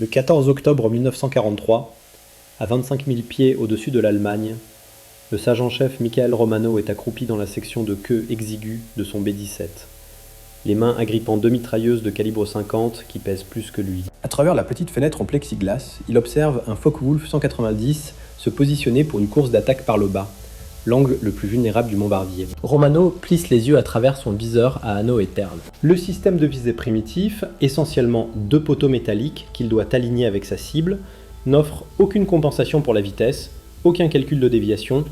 Le 14 octobre 1943, à 25 000 pieds au-dessus de l'Allemagne, le sergent-chef Michael Romano est accroupi dans la section de queue exiguë de son B-17, les mains agrippant deux mitrailleuses de calibre 50 qui pèsent plus que lui. À travers la petite fenêtre en plexiglas, il observe un Focke-Wulf 190 se positionner pour une course d'attaque par le bas, l'angle le plus vulnérable du bombardier. Romano plisse les yeux à travers son viseur à anneaux et perles. Le système de visée primitif, essentiellement deux poteaux métalliques qu'il doit aligner avec sa cible, n'offre aucune compensation pour la vitesse, aucun calcul de déviation,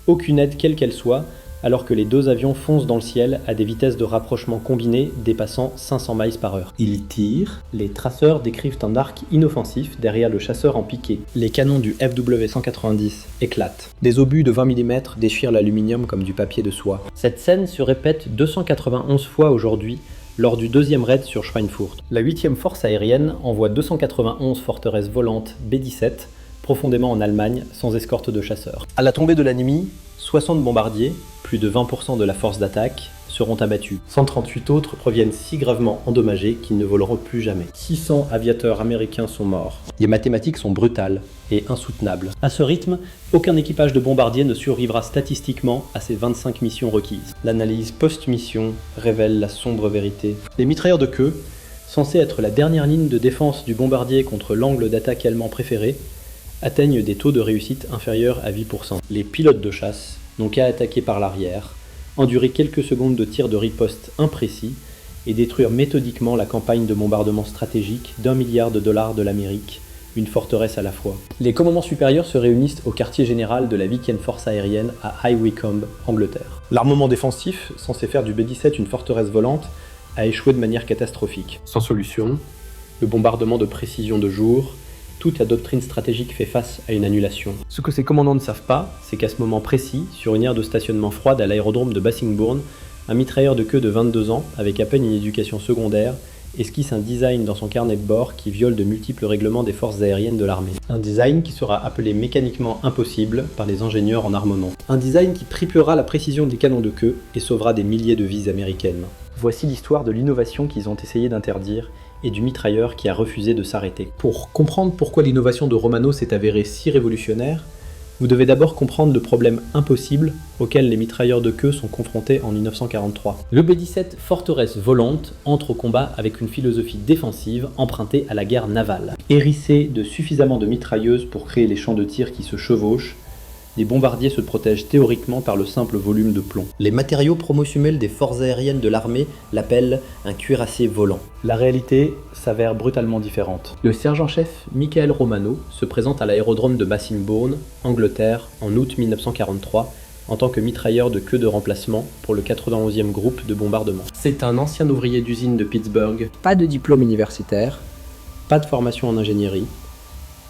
aucune aide quelle qu'elle soit, alors que les deux avions foncent dans le ciel à des vitesses de rapprochement combinées dépassant 500 miles par heure. Ils tirent, les traceurs décrivent un arc inoffensif derrière le chasseur en piqué. Les canons du FW-190 éclatent. Des obus de 20 mm déchirent l'aluminium comme du papier de soie. Cette scène se répète 291 fois aujourd'hui lors du deuxième raid sur Schweinfurt. La 8e force aérienne envoie 291 forteresses volantes B-17 profondément en Allemagne sans escorte de chasseurs. À la tombée de la nuit, 60 bombardiers, plus de 20% de la force d'attaque, seront abattus. 138 autres reviennent si gravement endommagés qu'ils ne voleront plus jamais. 600 aviateurs américains sont morts. Les mathématiques sont brutales et insoutenables. À ce rythme, aucun équipage de bombardier ne survivra statistiquement à ces 25 missions requises. L'analyse post-mission révèle la sombre vérité. Les mitrailleurs de queue, censés être la dernière ligne de défense du bombardier contre l'angle d'attaque allemand préféré, atteignent des taux de réussite inférieurs à 8%. Les pilotes de chasse n'ont qu'à attaquer par l'arrière, endurer quelques secondes de tirs de riposte imprécis et détruire méthodiquement la campagne de bombardement stratégique d'$1 milliard de l'Amérique, une forteresse à la fois. Les commandements supérieurs se réunissent au quartier général de la 8e force aérienne à High Wycombe, Angleterre. L'armement défensif, censé faire du B-17 une forteresse volante, a échoué de manière catastrophique. Sans solution, le bombardement de précision de jour, toute la doctrine stratégique fait face à une annulation. Ce que ces commandants ne savent pas, c'est qu'à ce moment précis, sur une aire de stationnement froide à l'aérodrome de Bassingbourn, un mitrailleur de queue de 22 ans, avec à peine une éducation secondaire, esquisse un design dans son carnet de bord qui viole de multiples règlements des forces aériennes de l'armée. Un design qui sera appelé mécaniquement impossible par les ingénieurs en armement. Un design qui triplera la précision des canons de queue et sauvera des milliers de vies américaines. Voici l'histoire de l'innovation qu'ils ont essayé d'interdire et du mitrailleur qui a refusé de s'arrêter. Pour comprendre pourquoi l'innovation de Romano s'est avérée si révolutionnaire, vous devez d'abord comprendre le problème impossible auquel les mitrailleurs de queue sont confrontés en 1943. Le B-17 forteresse volante entre au combat avec une philosophie défensive empruntée à la guerre navale. Hérissé de suffisamment de mitrailleuses pour créer les champs de tir qui se chevauchent, les bombardiers se protègent théoriquement par le simple volume de plomb. Les matériaux promotionnels des forces aériennes de l'armée l'appellent un cuirassé volant. La réalité s'avère brutalement différente. Le sergent-chef Michael Romano se présente à l'aérodrome de Bassingbourn, Angleterre, en août 1943, en tant que mitrailleur de queue de remplacement pour le 91e groupe de bombardement. C'est un ancien ouvrier d'usine de Pittsburgh, pas de diplôme universitaire, pas de formation en ingénierie,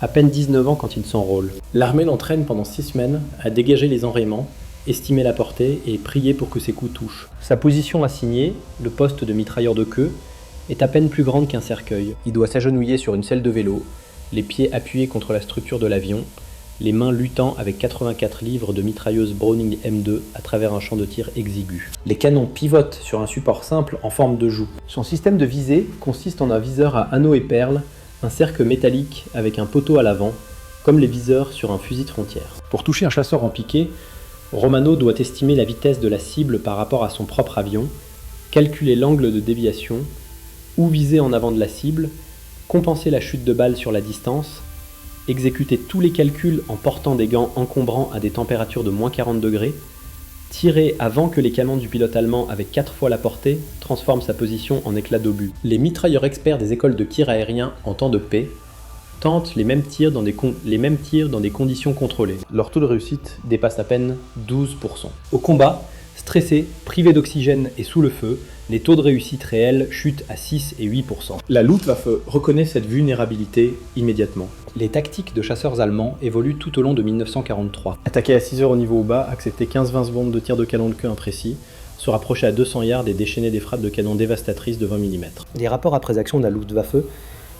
à peine 19 ans quand il s'enrôle. L'armée l'entraîne pendant 6 semaines à dégager les enrayements, estimer la portée et prier pour que ses coups touchent. Sa position assignée, le poste de mitrailleur de queue, est à peine plus grande qu'un cercueil. Il doit s'agenouiller sur une selle de vélo, les pieds appuyés contre la structure de l'avion, les mains luttant avec 84 livres de mitrailleuse Browning M2 à travers un champ de tir exigu. Les canons pivotent sur un support simple en forme de joue. Son système de visée consiste en un viseur à anneaux et perles, un cercle métallique avec un poteau à l'avant, comme les viseurs sur un fusil de frontière. Pour toucher un chasseur en piqué, Romano doit estimer la vitesse de la cible par rapport à son propre avion, calculer l'angle de déviation, ou viser en avant de la cible, compenser la chute de balle sur la distance, exécuter tous les calculs en portant des gants encombrants à des températures de moins 40 degrés, tirer avant que les canons du pilote allemand avec 4 fois la portée transforment sa position en éclat d'obus. Les mitrailleurs experts des écoles de tir aérien en temps de paix tentent les mêmes tirs dans des conditions contrôlées. Leur taux de réussite dépasse à peine 12%. Au combat, stressés, privés d'oxygène et sous le feu, les taux de réussite réels chutent à 6 et 8%. La Luftwaffe reconnaît cette vulnérabilité immédiatement. Les tactiques de chasseurs allemands évoluent tout au long de 1943. Attaquer à 6 heures au niveau bas, accepter 15-20 secondes de tir de canon de queue imprécis, se rapprocher à 200 yards et déchaîner des frappes de canon dévastatrices de 20 mm. Les rapports après action de la Luftwaffe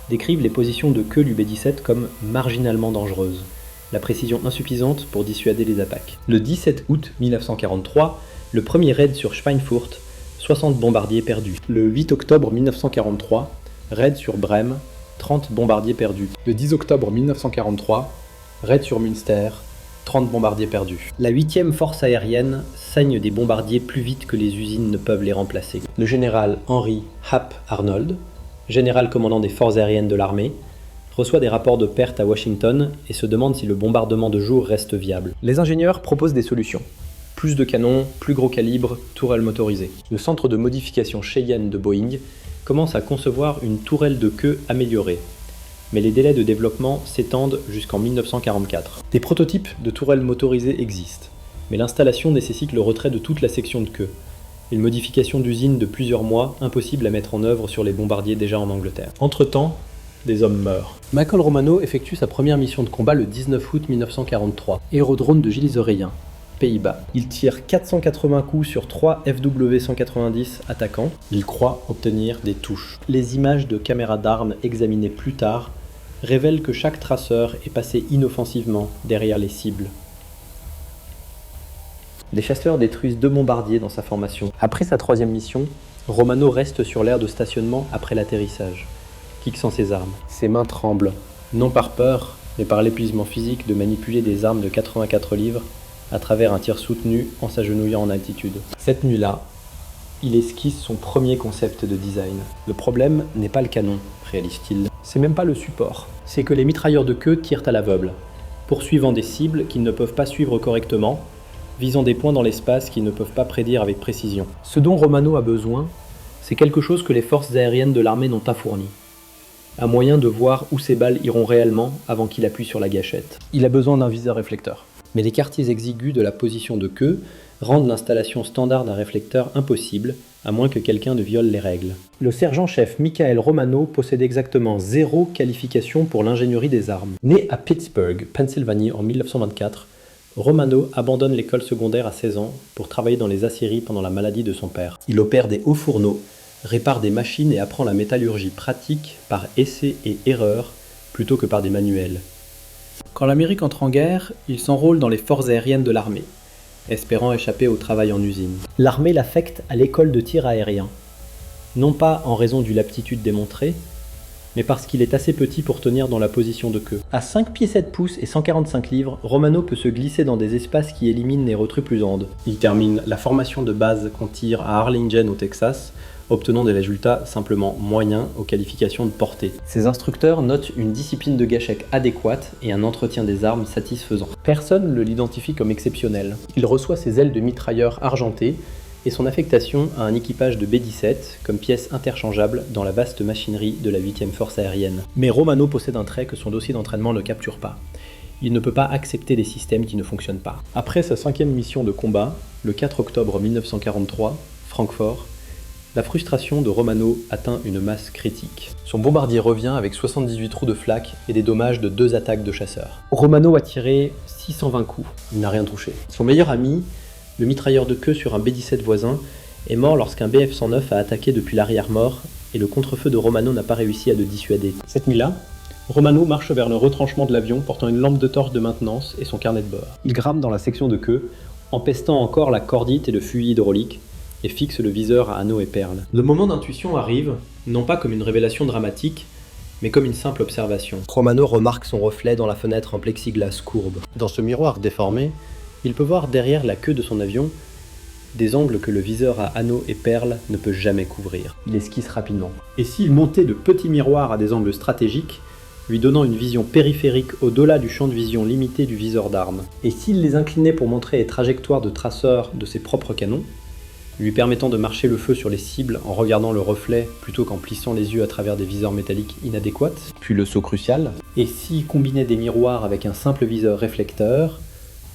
décrivent les positions de queue du B-17 comme marginalement dangereuses, la précision insuffisante pour dissuader les attaques. Le 17 août 1943, le premier raid sur Schweinfurt, 60 bombardiers perdus. Le 8 octobre 1943, raid sur Brême, 30 bombardiers perdus. Le 10 octobre 1943, raid sur Münster, 30 bombardiers perdus. La 8e force aérienne saigne des bombardiers plus vite que les usines ne peuvent les remplacer. Le général Henry Hap Arnold, général commandant des forces aériennes de l'armée, reçoit des rapports de pertes à Washington et se demande si le bombardement de jour reste viable. Les ingénieurs proposent des solutions. Plus de canons, plus gros calibre, tourelles motorisées. Le centre de modification Cheyenne de Boeing commence à concevoir une tourelle de queue améliorée. Mais les délais de développement s'étendent jusqu'en 1944. Des prototypes de tourelles motorisées existent, mais l'installation nécessite le retrait de toute la section de queue. Une modification d'usine de plusieurs mois, impossible à mettre en œuvre sur les bombardiers déjà en Angleterre. Entre-temps, des hommes meurent. Michael Romano effectue sa première mission de combat le 19 août 1943, aérodrome de Gilles-Oreillin, Pays-Bas. Il tire 480 coups sur 3 FW-190 attaquants. Il croit obtenir des touches. Les images de caméras d'armes examinées plus tard révèlent que chaque traceur est passé inoffensivement derrière les cibles. Les chasseurs détruisent 2 bombardiers dans sa formation. Après sa 3e mission, Romano reste sur l'aire de stationnement après l'atterrissage, fixant ses armes. Ses mains tremblent, non par peur, mais par l'épuisement physique de manipuler des armes de 84 livres à travers un tir soutenu en s'agenouillant en altitude. Cette nuit-là, il esquisse son premier concept de design. Le problème n'est pas le canon, réalise-t-il. C'est même pas le support. C'est que les mitrailleurs de queue tirent à l'aveugle, poursuivant des cibles qu'ils ne peuvent pas suivre correctement, visant des points dans l'espace qu'ils ne peuvent pas prédire avec précision. Ce dont Romano a besoin, c'est quelque chose que les forces aériennes de l'armée n'ont pas fourni. Un moyen de voir où ces balles iront réellement avant qu'il appuie sur la gâchette. Il a besoin d'un viseur réflecteur. Mais les quartiers exigus de la position de queue rendent l'installation standard d'un réflecteur impossible, à moins que quelqu'un ne viole les règles. Le sergent-chef Michael Romano possède exactement 0 qualification pour l'ingénierie des armes. Né à Pittsburgh, Pennsylvanie en 1924, Romano abandonne l'école secondaire à 16 ans pour travailler dans les aciéries pendant la maladie de son père. Il opère des hauts fourneaux, répare des machines et apprend la métallurgie pratique par essai et erreur plutôt que par des manuels. Quand l'Amérique entre en guerre, il s'enrôle dans les forces aériennes de l'armée, espérant échapper au travail en usine. L'armée l'affecte à l'école de tir aérien, non pas en raison d'une aptitude démontrée, mais parce qu'il est assez petit pour tenir dans la position de queue. À 5 pieds 7 pouces et 145 livres, Romano peut se glisser dans des espaces qui éliminent les retruplusandes. Il termine la formation de base qu'on tire à Harlingen au Texas, obtenant des résultats simplement moyens aux qualifications de portée. Ses instructeurs notent une discipline de gâchette adéquate et un entretien des armes satisfaisant. Personne ne l'identifie comme exceptionnel. Il reçoit ses ailes de mitrailleur argentées et son affectation à un équipage de B-17 comme pièce interchangeable dans la vaste machinerie de la 8e force aérienne. Mais Romano possède un trait que son dossier d'entraînement ne capture pas. Il ne peut pas accepter des systèmes qui ne fonctionnent pas. Après sa 5e mission de combat, le 4 octobre 1943, Francfort, la frustration de Romano atteint une masse critique. Son bombardier revient avec 78 trous de flaques et des dommages de 2 attaques de chasseurs. Romano a tiré 620 coups. Il n'a rien touché. Son meilleur ami, le mitrailleur de queue sur un B-17 voisin, est mort lorsqu'un Bf-109 a attaqué depuis l'arrière-mort et le contre-feu de Romano n'a pas réussi à le dissuader. Cette nuit-là, Romano marche vers le retranchement de l'avion portant une lampe de torche de maintenance et son carnet de bord. Il grimpe dans la section de queue, empestant encore la cordite et le fût hydraulique, et fixe le viseur à anneaux et perles. Le moment d'intuition arrive, non pas comme une révélation dramatique, mais comme une simple observation. Romano remarque son reflet dans la fenêtre en plexiglas courbe. Dans ce miroir déformé, il peut voir derrière la queue de son avion des angles que le viseur à anneaux et perles ne peut jamais couvrir. Il esquisse rapidement. Et s'il montait de petits miroirs à des angles stratégiques, lui donnant une vision périphérique au-delà du champ de vision limité du viseur d'armes? Et s'il les inclinait pour montrer les trajectoires de traceurs de ses propres canons, lui permettant de marcher le feu sur les cibles en regardant le reflet plutôt qu'en plissant les yeux à travers des viseurs métalliques inadéquats? Puis le saut crucial. Et s'il combinait des miroirs avec un simple viseur réflecteur,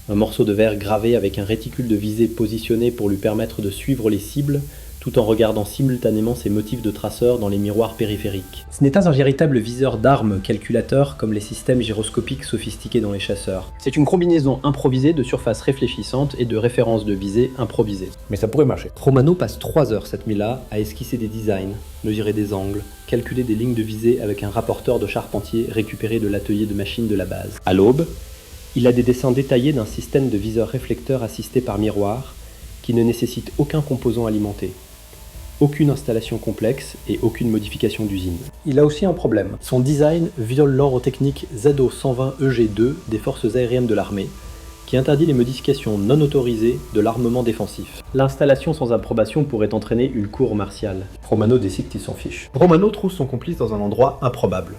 un morceau de verre gravé avec un réticule de visée positionné pour lui permettre de suivre les cibles, tout en regardant simultanément ses motifs de traceur dans les miroirs périphériques. Ce n'est pas un véritable viseur d'armes calculateur comme les systèmes gyroscopiques sophistiqués dans les chasseurs. C'est une combinaison improvisée de surfaces réfléchissantes et de références de visée improvisées. Mais ça pourrait marcher. Romano passe 3 heures cette nuit-là à esquisser des designs, mesurer des angles, calculer des lignes de visée avec un rapporteur de charpentier récupéré de l'atelier de machine de la base. À l'aube, il a des dessins détaillés d'un système de viseur réflecteur assisté par miroir qui ne nécessite aucun composant alimenté. Aucune installation complexe et aucune modification d'usine. Il a aussi un problème. Son design viole l'ordre technique ZO-120EG2 des forces aériennes de l'armée, qui interdit les modifications non autorisées de l'armement défensif. L'installation sans approbation pourrait entraîner une cour martiale. Romano décide qu'il s'en fiche. Romano trouve son complice dans un endroit improbable.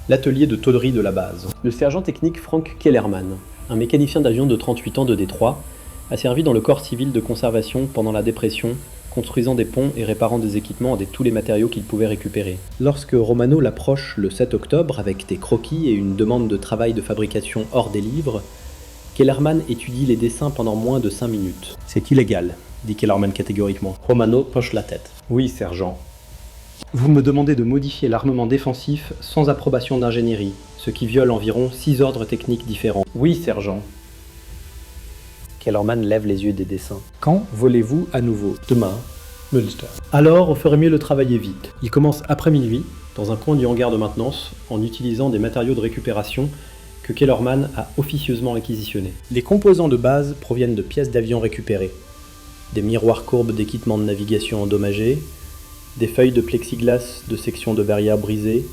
L'atelier de tôlerie de la base. Le sergent technique Frank Kellerman, un mécanicien d'avion de 38 ans de Détroit, a servi dans le corps civil de conservation pendant la dépression, construisant des ponts et réparant des équipements avec tous les matériaux qu'il pouvait récupérer. Lorsque Romano l'approche le 7 octobre avec des croquis et une demande de travail de fabrication hors des livres, Kellerman étudie les dessins pendant moins de 5 minutes. « C'est illégal », dit Kellerman catégoriquement. Romano hoche la tête. « Oui, sergent. Vous me demandez de modifier l'armement défensif sans approbation d'ingénierie, ce qui viole environ 6 ordres techniques différents. »« Oui, sergent. » Kellerman lève les yeux des dessins. « Quand volez-vous à nouveau ?»« Demain. » Münster. « Alors, on ferait mieux de travailler vite. Il commence après minuit, dans un coin du hangar de maintenance, en utilisant des matériaux de récupération que Kellerman a officieusement réquisitionnés. Les composants de base proviennent de pièces d'avion récupérées, des miroirs courbes d'équipements de navigation endommagés, des feuilles de plexiglas de sections de verrières brisées,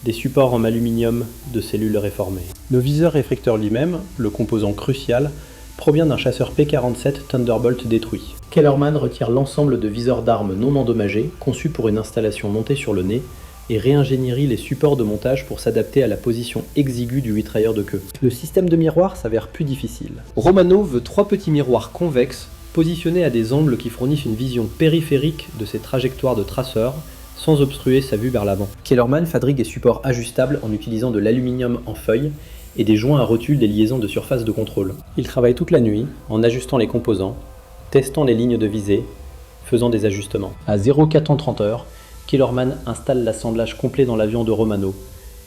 des supports en aluminium de cellules réformées. Le viseur réflecteur lui-même, le composant crucial, provient d'un chasseur P-47 Thunderbolt détruit. Kellerman retire l'ensemble de viseurs d'armes non endommagés, conçus pour une installation montée sur le nez, et réingénierie les supports de montage pour s'adapter à la position exiguë du mitrailleur de queue. Le système de miroir s'avère plus difficile. Romano veut 3 petits miroirs convexes, positionnés à des angles qui fournissent une vision périphérique de ses trajectoires de traceur, sans obstruer sa vue vers l'avant. Kellerman fabrique des supports ajustables en utilisant de l'aluminium en feuilles et des joints à rotule des liaisons de surface de contrôle. Il travaille toute la nuit, en ajustant les composants, testant les lignes de visée, faisant des ajustements. À 04h30, Kellerman installe l'assemblage complet dans l'avion de Romano,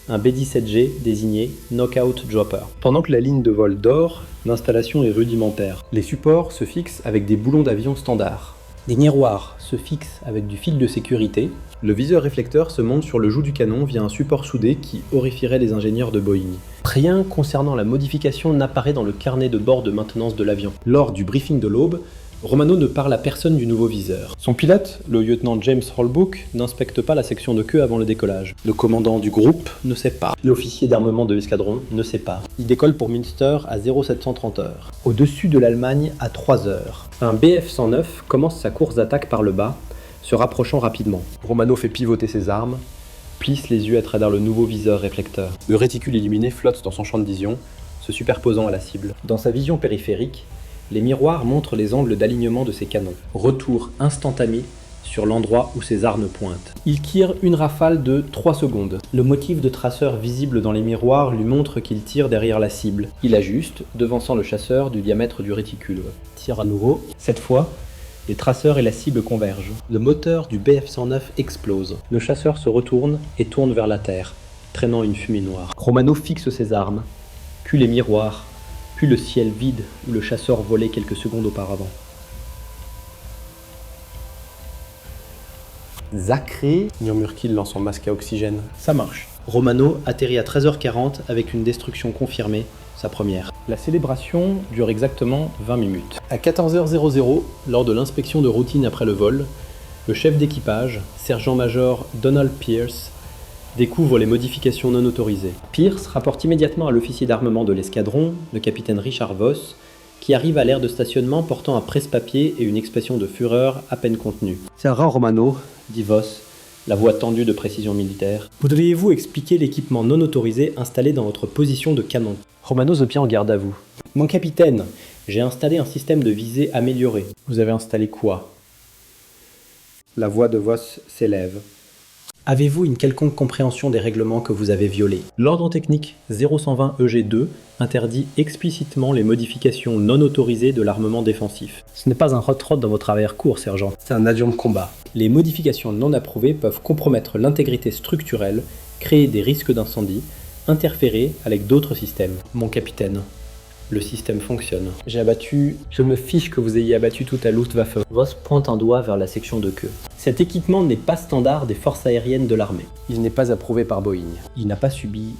un B-17G désigné Knockout Dropper. Pendant que la ligne de vol dort, l'installation est rudimentaire. Les supports se fixent avec des boulons d'avion standards. Des miroirs se fixent avec du fil de sécurité. Le viseur réflecteur se monte sur le joug du canon via un support soudé qui horrifierait les ingénieurs de Boeing. Rien concernant la modification n'apparaît dans le carnet de bord de maintenance de l'avion. Lors du briefing de l'aube, Romano ne parle à personne du nouveau viseur. Son pilote, le lieutenant James Holbrook, n'inspecte pas la section de queue avant le décollage. Le commandant du groupe ne sait pas. L'officier d'armement de l'escadron ne sait pas. Il décolle pour Münster à 0730 heures. Au-dessus de l'Allemagne à 3 heures. Un Bf-109 commence sa course d'attaque par le bas, se rapprochant rapidement. Romano fait pivoter ses armes, plisse les yeux à travers le nouveau viseur réflecteur. Le réticule illuminé flotte dans son champ de vision, se superposant à la cible. Dans sa vision périphérique, les miroirs montrent les angles d'alignement de ses canons. Retour instantané sur l'endroit où ses armes pointent. Il tire une rafale de 3 secondes. Le motif de traceur visible dans les miroirs lui montre qu'il tire derrière la cible. Il ajuste, devançant le chasseur du diamètre du réticule. Tire à nouveau. Cette fois, les traceurs et la cible convergent. Le moteur du Bf-109 explose. Le chasseur se retourne et tourne vers la terre, traînant une fumée noire. Romano fixe ses armes, puis les miroirs, puis le ciel vide où le chasseur volait quelques secondes auparavant. Sacré, murmure-t-il dans son masque à oxygène. Ça marche. Romano atterrit à 13h40 avec une destruction confirmée, sa première. La célébration dure exactement 20 minutes. À 14h00, lors de l'inspection de routine après le vol, le chef d'équipage, sergent-major Donald Pierce, découvre les modifications non autorisées. Pierce rapporte immédiatement à l'officier d'armement de l'escadron, le capitaine Richard Voss, qui arrive à l'aire de stationnement portant un presse-papier et une expression de fureur à peine contenue. « Sergent Romano », dit Voss, la voix tendue de précision militaire, « voudriez-vous expliquer l'équipement non autorisé installé dans votre position de canon ?» Romano se tient en garde à vous. « Mon capitaine, j'ai installé un système de visée amélioré. »« Vous avez installé quoi ?» La voix de Voss s'élève. Avez-vous une quelconque compréhension des règlements que vous avez violés? L'ordre technique 0120 EG2 interdit explicitement les modifications non autorisées de l'armement défensif. Ce n'est pas un hot-rod dans votre arrière-cour, sergent. C'est un avion de combat. Les modifications non approuvées peuvent compromettre l'intégrité structurelle, créer des risques d'incendie, interférer avec d'autres systèmes. Mon capitaine, le système fonctionne. J'ai abattu... Je me fiche que vous ayez abattu tout à Luftwaffe. Voss pointe un doigt vers la section de queue. Cet équipement n'est pas standard des forces aériennes de l'armée. Il n'est pas approuvé par Boeing. Il n'a pas subi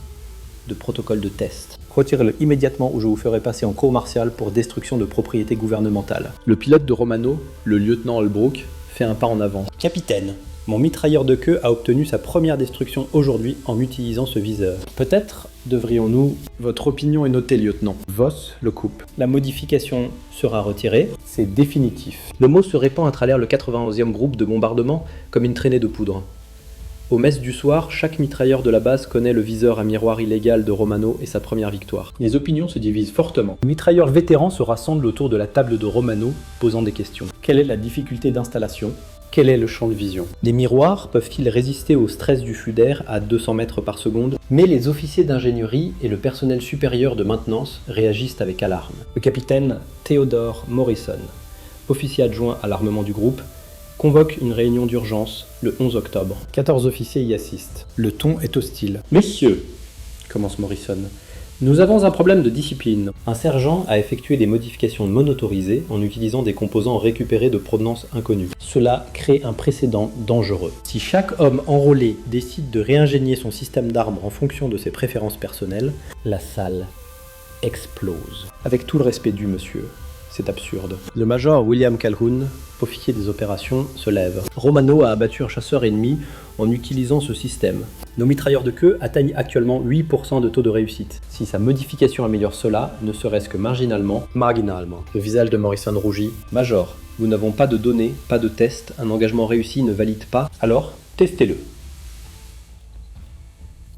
de protocole de test. Retirez-le immédiatement ou je vous ferai passer en cour martiale pour destruction de propriété gouvernementale. Le pilote de Romano, le lieutenant Holbrook, fait un pas en avant. Capitaine, mon mitrailleur de queue a obtenu sa première destruction aujourd'hui en utilisant ce viseur. Peut-être devrions-nous... Votre opinion est notée, lieutenant. Voss le coupe. La modification sera retirée. C'est définitif. Le mot se répand à travers le 91e groupe de bombardement comme une traînée de poudre. Aux messes du soir, chaque mitrailleur de la base connaît le viseur à miroir illégal de Romano et sa première victoire. Les opinions se divisent fortement. Les mitrailleurs vétérans se rassemblent autour de la table de Romano, posant des questions. Quelle est la difficulté d'installation ? Quel est le champ de vision? Les miroirs peuvent-ils résister au stress du flux d'air à 200 mètres par seconde? Mais les officiers d'ingénierie et le personnel supérieur de maintenance réagissent avec alarme. Le capitaine Theodore Morrison, officier adjoint à l'armement du groupe, convoque une réunion d'urgence le 11 octobre. 14 officiers y assistent. Le ton est hostile. « Messieurs !» commence Morrison. « Nous avons un problème de discipline. Un sergent a effectué des modifications non autorisées en utilisant des composants récupérés de provenance inconnue. Cela crée un précédent dangereux. Si chaque homme enrôlé décide de réingénier son système d'armes en fonction de ses préférences personnelles, la salle explose. Avec tout le respect dû, monsieur. C'est absurde. » Le major William Calhoun, officier des opérations, se lève. Romano a abattu un chasseur ennemi en utilisant ce système. Nos mitrailleurs de queue atteignent actuellement 8% de taux de réussite. Si sa modification améliore cela, ne serait-ce que marginalement. Le visage de Morrison rougit. Major, nous n'avons pas de données, pas de tests, un engagement réussi ne valide pas, alors testez-le.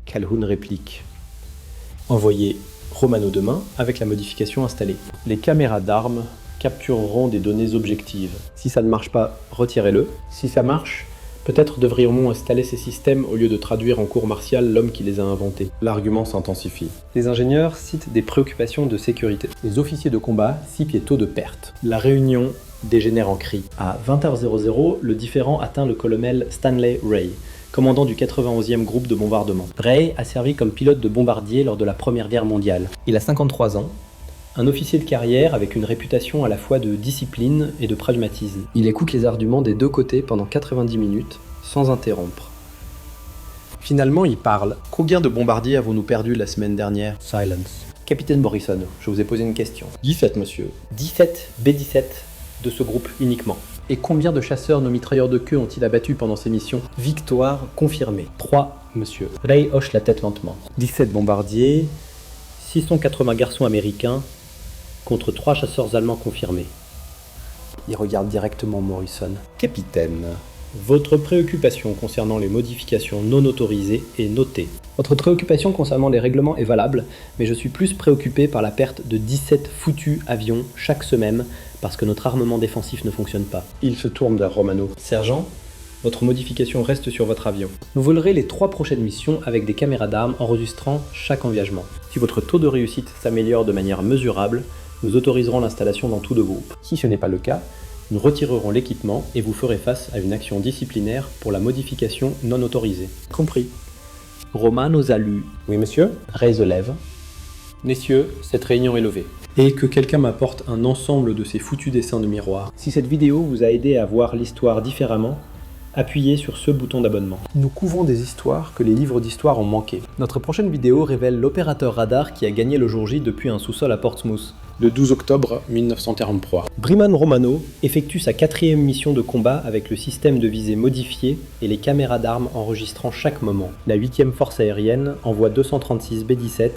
Calhoun réplique. Envoyez Romano demain avec la modification installée. Les caméras d'armes captureront des données objectives. Si ça ne marche pas, retirez-le. Si ça marche, peut-être devrions-nous installer ces systèmes au lieu de traduire en cours martial l'homme qui les a inventés. L'argument s'intensifie. Les ingénieurs citent des préoccupations de sécurité. Les officiers de combat cipent les taux de perte. La réunion dégénère en cri. À 20h00, le différend atteint le colonel Stanley Ray, commandant du 91e groupe de bombardement. Ray a servi comme pilote de bombardier lors de la Première Guerre mondiale. Il a 53 ans, un officier de carrière avec une réputation à la fois de discipline et de pragmatisme. Il écoute les arguments des deux côtés pendant 90 minutes, sans interrompre. Finalement, il parle. « Combien de bombardiers avons-nous perdu la semaine dernière ?» Silence. « Capitaine Morrison, je vous ai posé une question. »« 17, monsieur. »« 17 B-17 de ce groupe uniquement. » Et combien de chasseurs nos mitrailleurs de queue ont-ils abattus pendant ces missions? Victoire confirmée. 3, monsieur. Ray hoche la tête lentement. 17 bombardiers, 680 garçons américains contre 3 chasseurs allemands confirmés. Il regarde directement Morrison. Capitaine, votre préoccupation concernant les modifications non autorisées est notée. Votre préoccupation concernant les règlements est valable, mais je suis plus préoccupé par la perte de 17 foutus avions chaque semaine parce que notre armement défensif ne fonctionne pas. Il se tourne vers Romano. Sergent, votre modification reste sur votre avion. Vous volerez les 3 prochaines missions avec des caméras d'armes enregistrant chaque engagement. Si votre taux de réussite s'améliore de manière mesurable, nous autoriserons l'installation dans tout le groupe. Si ce n'est pas le cas, nous retirerons l'équipement et vous ferez face à une action disciplinaire pour la modification non autorisée. Compris. Romano salue. Oui, monsieur. Ray se lève. Messieurs, cette réunion est levée. Et que quelqu'un m'apporte un ensemble de ces foutus dessins de miroir. Si cette vidéo vous a aidé à voir l'histoire différemment, appuyez sur ce bouton d'abonnement. Nous couvrons des histoires que les livres d'histoire ont manqué. Notre prochaine vidéo révèle l'opérateur radar qui a gagné le jour J depuis un sous-sol à Portsmouth. Le 12 octobre 1943. Briman Romano effectue sa 4e mission de combat avec le système de visée modifié et les caméras d'armes enregistrant chaque moment. La 8e force aérienne envoie 236 B-17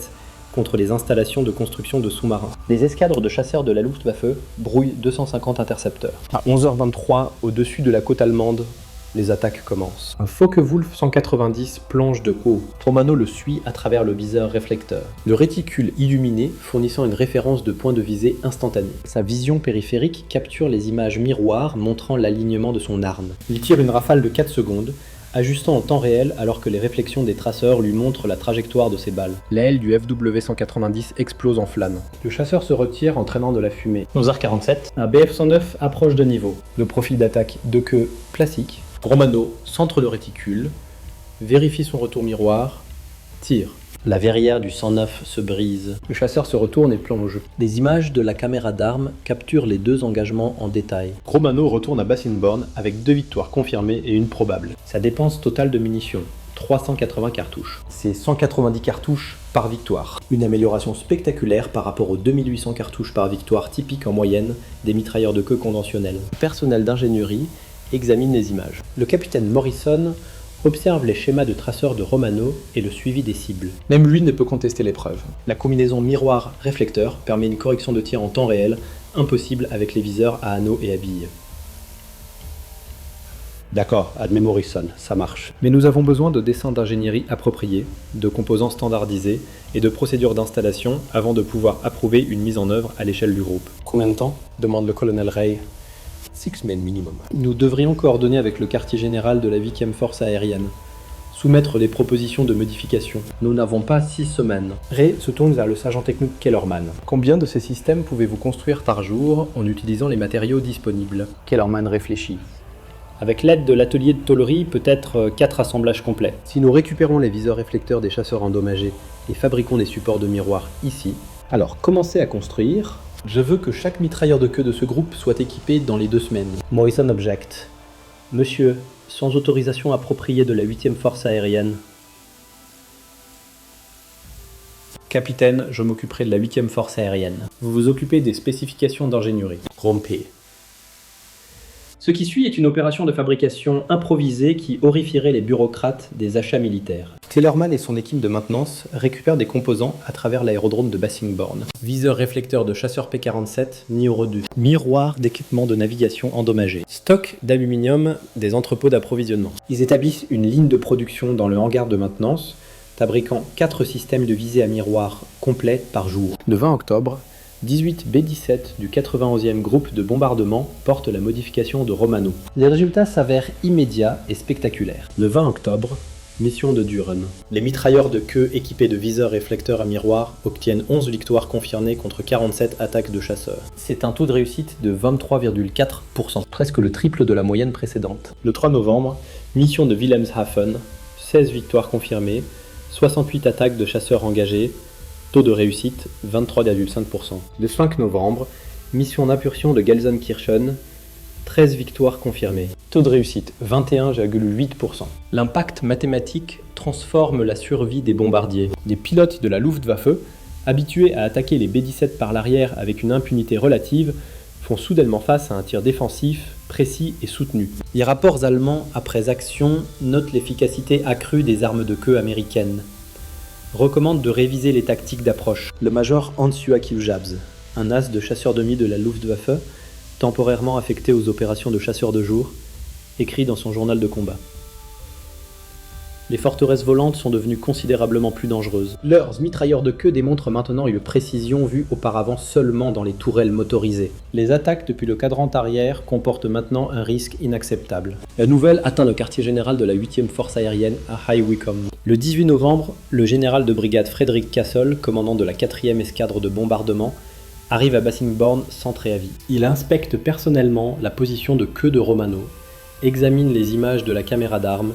contre les installations de construction de sous-marins. Les escadres de chasseurs de la Luftwaffe brouillent 250 intercepteurs. À 11h23, au-dessus de la côte allemande, les attaques commencent. Un Focke-Wulf 190 plonge de haut. Romano le suit à travers le viseur réflecteur. Le réticule illuminé fournissant une référence de point de visée instantané. Sa vision périphérique capture les images miroirs montrant l'alignement de son arme. Il tire une rafale de 4 secondes, ajustant en temps réel alors que les réflexions des traceurs lui montrent la trajectoire de ses balles. L'aile du FW-190 explose en flammes. Le chasseur se retire en traînant de la fumée. 11h47, un BF-109 approche de niveau. Le profil d'attaque de queue classique. Romano centre le réticule, vérifie son retour miroir, tire. La verrière du 109 se brise. Le chasseur se retourne et plonge. Les images de la caméra d'armes capturent les 2 engagements en détail. Romano retourne à Bassingbourn avec 2 victoires confirmées et une probable. Sa dépense totale de munitions, 380 cartouches. C'est 190 cartouches par victoire. Une amélioration spectaculaire par rapport aux 2800 cartouches par victoire typiques en moyenne des mitrailleurs de queue conventionnels. Le personnel d'ingénierie examine les images. Le capitaine Morrison observe les schémas de traceurs de Romano et le suivi des cibles. Même lui ne peut contester l'épreuve. La combinaison miroir-réflecteur permet une correction de tir en temps réel, impossible avec les viseurs à anneaux et à billes. D'accord, admet Morrison, ça marche. Mais nous avons besoin de dessins d'ingénierie appropriés, de composants standardisés et de procédures d'installation avant de pouvoir approuver une mise en œuvre à l'échelle du groupe. Combien de temps demande le colonel Ray. 6 semaines minimum. Nous devrions coordonner avec le quartier général de la 8e force aérienne, soumettre des propositions de modification. Nous n'avons pas 6 semaines. Ray se tourne vers le sergent technique Kellerman. Combien de ces systèmes pouvez-vous construire par jour en utilisant les matériaux disponibles? Kellerman réfléchit. Avec l'aide de l'atelier de tôlerie, peut-être 4 assemblages complets. Si nous récupérons les viseurs réflecteurs des chasseurs endommagés et fabriquons des supports de miroirs ici, alors commencez à construire. Je veux que chaque mitrailleur de queue de ce groupe soit équipé dans les 2 semaines. Morrison objecte. Monsieur, sans autorisation appropriée de la 8e force aérienne. Capitaine, je m'occuperai de la 8e force aérienne. Vous vous occupez des spécifications d'ingénierie. Rompé. Ce qui suit est une opération de fabrication improvisée qui horrifierait les bureaucrates des achats militaires. Kellerman et son équipe de maintenance récupèrent des composants à travers l'aérodrome de Bassingbourn. Viseur réflecteur de chasseur P-47, Nioro 2. Miroir d'équipement de navigation endommagé. Stock d'aluminium des entrepôts d'approvisionnement. Ils établissent une ligne de production dans le hangar de maintenance, fabriquant 4 systèmes de visée à miroir complets par jour. Le 20 octobre, 18 B-17 du 91e groupe de bombardement portent la modification de Romano. Les résultats s'avèrent immédiats et spectaculaires. Le 20 octobre, mission de Duren. Les mitrailleurs de queue équipés de viseurs réflecteurs à miroir obtiennent 11 victoires confirmées contre 47 attaques de chasseurs. C'est un taux de réussite de 23,4%, presque le triple de la moyenne précédente. Le 3 novembre, mission de Wilhelmshaven, 16 victoires confirmées, 68 attaques de chasseurs engagés, taux de réussite 23,5%. Le 5 novembre, mission d'impulsion de Gelsenkirchen, 13 victoires confirmées. Taux de réussite 21,8%. L'impact mathématique transforme la survie des bombardiers. Les pilotes de la Luftwaffe, habitués à attaquer les B-17 par l'arrière avec une impunité relative, font soudainement face à un tir défensif, précis et soutenu. Les rapports allemands après action notent l'efficacité accrue des armes de queue américaines. Recommande de réviser les tactiques d'approche. Le major Hans-Joachim Jabs, un as de chasseur de nuit de la Luftwaffe, temporairement affecté aux opérations de chasseurs de jour, écrit dans son journal de combat. Les forteresses volantes sont devenues considérablement plus dangereuses. Leurs mitrailleurs de queue démontrent maintenant une précision vue auparavant seulement dans les tourelles motorisées. Les attaques depuis le quadrant arrière comportent maintenant un risque inacceptable. La nouvelle atteint le quartier général de la 8e force aérienne à High Wycombe. Le 18 novembre, le général de brigade Frederick Castle, commandant de la 4e escadre de bombardement, arrive à Bassingbourn sans préavis. Il inspecte personnellement la position de queue de Romano, examine les images de la caméra d'armes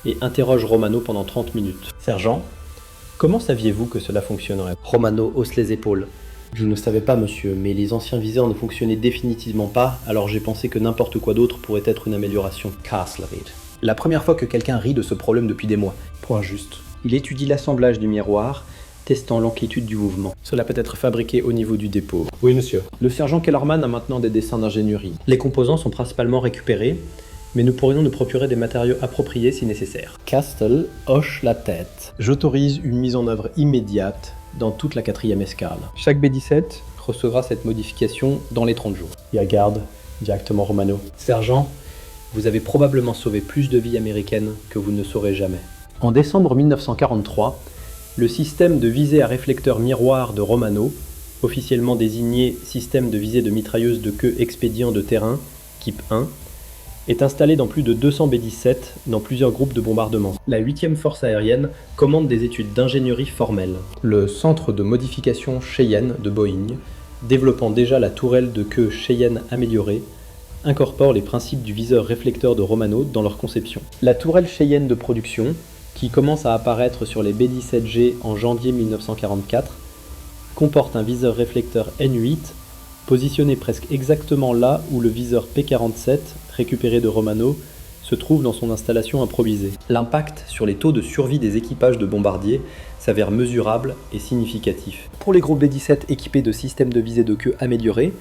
et interroge Romano pendant 30 minutes. Sergent, comment saviez-vous que cela fonctionnerait? Romano hausse les épaules. Je ne savais pas, monsieur, mais les anciens viseurs ne fonctionnaient définitivement pas, alors j'ai pensé que n'importe quoi d'autre pourrait être une amélioration. Castlereagh. La première fois que quelqu'un rit de ce problème depuis des mois. Point juste. Il étudie l'assemblage du miroir, testant l'amplitude du mouvement. Cela peut être fabriqué au niveau du dépôt. Oui, monsieur. Le sergent Kellerman a maintenant des dessins d'ingénierie. Les composants sont principalement récupérés, mais nous pourrions nous procurer des matériaux appropriés si nécessaire. Castle hoche la tête. J'autorise une mise en œuvre immédiate dans toute la 4e escale. Chaque B-17 recevra cette modification dans les 30 jours. Il regarde directement Romano. Sergent, vous avez probablement sauvé plus de vies américaines que vous ne saurez jamais. En décembre 1943, le système de visée à réflecteur miroir de Romano, officiellement désigné système de visée de mitrailleuse de queue expédient de terrain, type 1, est installé dans plus de 200 B-17 dans plusieurs groupes de bombardement. La 8e force aérienne commande des études d'ingénierie formelles. Le centre de modification Cheyenne de Boeing, développant déjà la tourelle de queue Cheyenne améliorée, incorpore les principes du viseur réflecteur de Romano dans leur conception. La tourelle Cheyenne de production, qui commence à apparaître sur les B-17G en janvier 1944, comporte un viseur réflecteur N8 positionné presque exactement là où le viseur P-47, récupéré de Romano, se trouve dans son installation improvisée. L'impact sur les taux de survie des équipages de bombardiers s'avère mesurable et significatif. Pour les gros B-17 équipés de systèmes de visée de queue améliorés,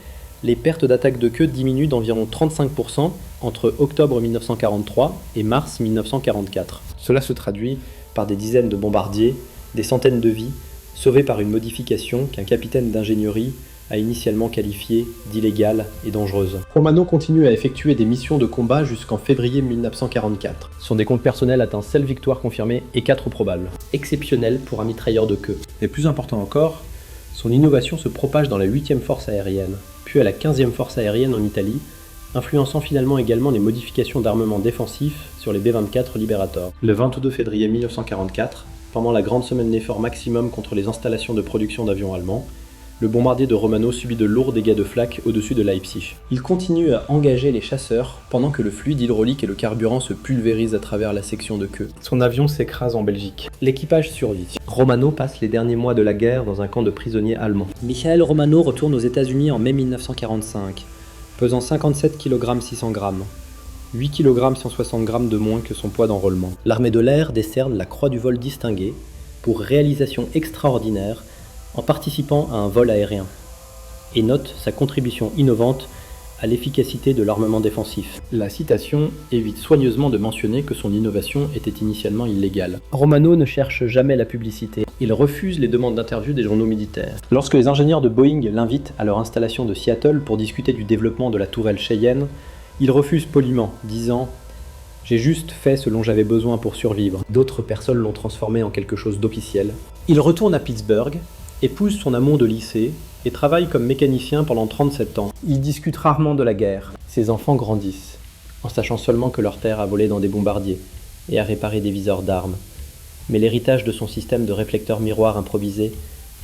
les pertes d'attaque de queue diminuent d'environ 35% entre octobre 1943 et mars 1944. Cela se traduit par des dizaines de bombardiers, des centaines de vies, sauvées par une modification qu'un capitaine d'ingénierie a initialement qualifiée d'illégale et dangereuse. Romano continue à effectuer des missions de combat jusqu'en février 1944. Son décompte personnel atteint 7 victoires confirmées et 4 probables. Exceptionnel pour un mitrailleur de queue. Et plus important encore, son innovation se propage dans la 8e force aérienne, puis à la 15e force aérienne en Italie, influençant finalement également les modifications d'armement défensif sur les B-24 Liberator. Le 22 février 1944, pendant la grande semaine d'effort maximum contre les installations de production d'avions allemands, le bombardier de Romano subit de lourds dégâts de flak au-dessus de Leipzig. Il continue à engager les chasseurs pendant que le fluide hydraulique et le carburant se pulvérisent à travers la section de queue. Son avion s'écrase en Belgique. L'équipage survit. Romano passe les derniers mois de la guerre dans un camp de prisonniers allemands. Michael Romano retourne aux États-Unis en mai 1945, pesant 57 kg 600 g, 8 kg 160 g de moins que son poids d'enrôlement. L'armée de l'air décerne la Croix du vol distinguée pour réalisation extraordinaire en participant à un vol aérien, et note sa contribution innovante à l'efficacité de l'armement défensif. La citation évite soigneusement de mentionner que son innovation était initialement illégale. Romano ne cherche jamais la publicité. Il refuse les demandes d'interview des journaux militaires. Lorsque les ingénieurs de Boeing l'invitent à leur installation de Seattle pour discuter du développement de la tourelle Cheyenne, il refuse poliment, disant « J'ai juste fait ce dont j'avais besoin pour survivre. D'autres personnes l'ont transformé en quelque chose d'officiel. » Il retourne à Pittsburgh, épouse son amant de lycée et travaille comme mécanicien pendant 37 ans. Il discute rarement de la guerre. Ses enfants grandissent, en sachant seulement que leur terre a volé dans des bombardiers et a réparé des viseurs d'armes. Mais l'héritage de son système de réflecteurs miroirs improvisés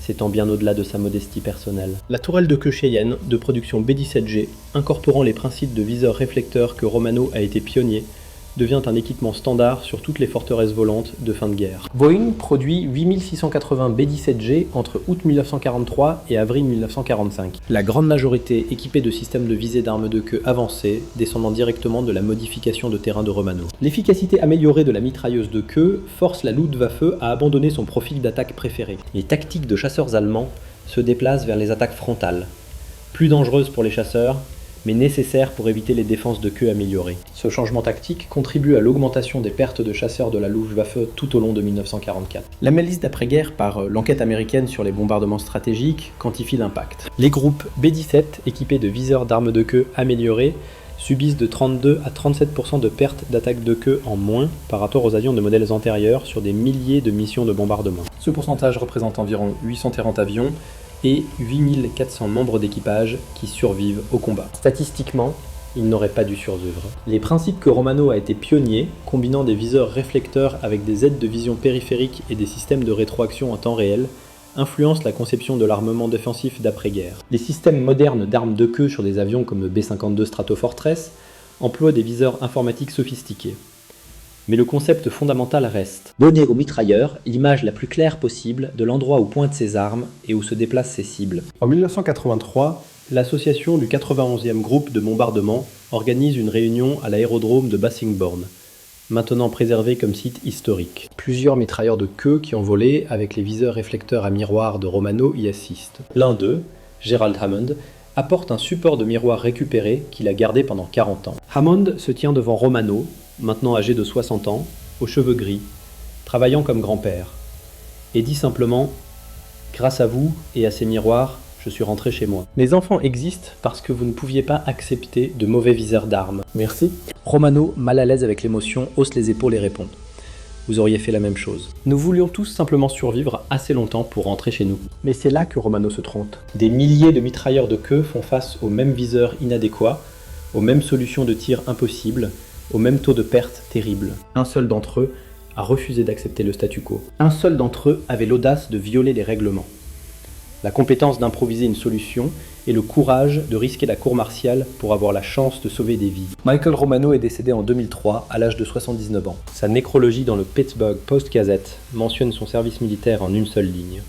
s'étend bien au-delà de sa modestie personnelle. La tourelle de queue Cheyenne, de production B-17G, incorporant les principes de viseurs réflecteurs que Romano a été pionnier, devient un équipement standard sur toutes les forteresses volantes de fin de guerre. Boeing produit 8680 B-17G entre août 1943 et avril 1945. La grande majorité équipée de systèmes de visée d'armes de queue avancées, descendant directement de la modification de terrain de Romano. L'efficacité améliorée de la mitrailleuse de queue force la Luftwaffe à abandonner son profil d'attaque préféré. Les tactiques de chasseurs allemands se déplacent vers les attaques frontales, plus dangereuses pour les chasseurs, mais nécessaire pour éviter les défenses de queue améliorées. Ce changement tactique contribue à l'augmentation des pertes de chasseurs de la Luftwaffe tout au long de 1944. L'analyse d'après-guerre par l'enquête américaine sur les bombardements stratégiques quantifie l'impact. Les groupes B-17 équipés de viseurs d'armes de queue améliorés subissent de 32 à 37% de pertes d'attaque de queue en moins par rapport aux avions de modèles antérieurs sur des milliers de missions de bombardement. Ce pourcentage représente environ 840 avions et 8400 membres d'équipage qui survivent au combat. Statistiquement, ils n'auraient pas dû survivre. Les principes que Romano a été pionnier, combinant des viseurs réflecteurs avec des aides de vision périphérique et des systèmes de rétroaction en temps réel, influencent la conception de l'armement défensif d'après-guerre. Les systèmes modernes d'armes de queue sur des avions comme le B-52 Stratofortress emploient des viseurs informatiques sophistiqués. Mais le concept fondamental reste. Donner au mitrailleur l'image la plus claire possible de l'endroit où pointent ses armes et où se déplacent ses cibles. En 1983, l'association du 91e groupe de bombardement organise une réunion à l'aérodrome de Bassingbourn, maintenant préservé comme site historique. Plusieurs mitrailleurs de queue qui ont volé avec les viseurs réflecteurs à miroir de Romano y assistent. L'un d'eux, Gerald Hammond, apporte un support de miroir récupéré qu'il a gardé pendant 40 ans. Hammond se tient devant Romano, maintenant âgé de 60 ans, aux cheveux gris, travaillant comme grand-père, et dit simplement « Grâce à vous et à ces miroirs, je suis rentré chez moi. » Les enfants existent parce que vous ne pouviez pas accepter de mauvais viseurs d'armes. Merci. Romano, mal à l'aise avec l'émotion, hausse les épaules et répond « Vous auriez fait la même chose. » Nous voulions tous simplement survivre assez longtemps pour rentrer chez nous. Mais c'est là que Romano se trompe. Des milliers de mitrailleurs de queue font face aux mêmes viseurs inadéquats, aux mêmes solutions de tir impossibles, au même taux de perte terrible. Un seul d'entre eux a refusé d'accepter le statu quo. Un seul d'entre eux avait l'audace de violer les règlements, la compétence d'improviser une solution et le courage de risquer la cour martiale pour avoir la chance de sauver des vies. Michael Romano est décédé en 2003 à l'âge de 79 ans. Sa nécrologie dans le Pittsburgh Post-Gazette mentionne son service militaire en une seule ligne.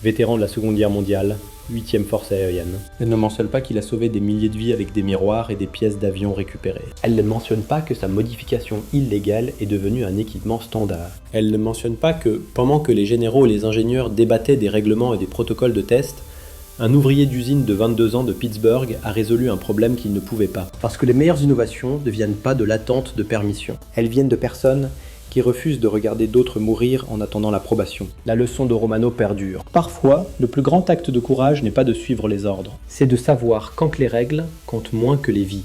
Vétéran de la Seconde Guerre mondiale, 8e force aérienne. Elle ne mentionne pas qu'il a sauvé des milliers de vies avec des miroirs et des pièces d'avion récupérées. Elle ne mentionne pas que sa modification illégale est devenue un équipement standard. Elle ne mentionne pas que, pendant que les généraux et les ingénieurs débattaient des règlements et des protocoles de test, Un ouvrier d'usine de 22 ans de Pittsburgh a résolu un problème qu'il ne pouvait pas. Parce que les meilleures innovations ne viennent pas de l'attente de permission. Elles viennent de personnes qui refusent de regarder d'autres mourir en attendant l'approbation. La leçon de Romano perdure. Parfois, le plus grand acte de courage n'est pas de suivre les ordres. C'est de savoir quand les règles comptent moins que les vies.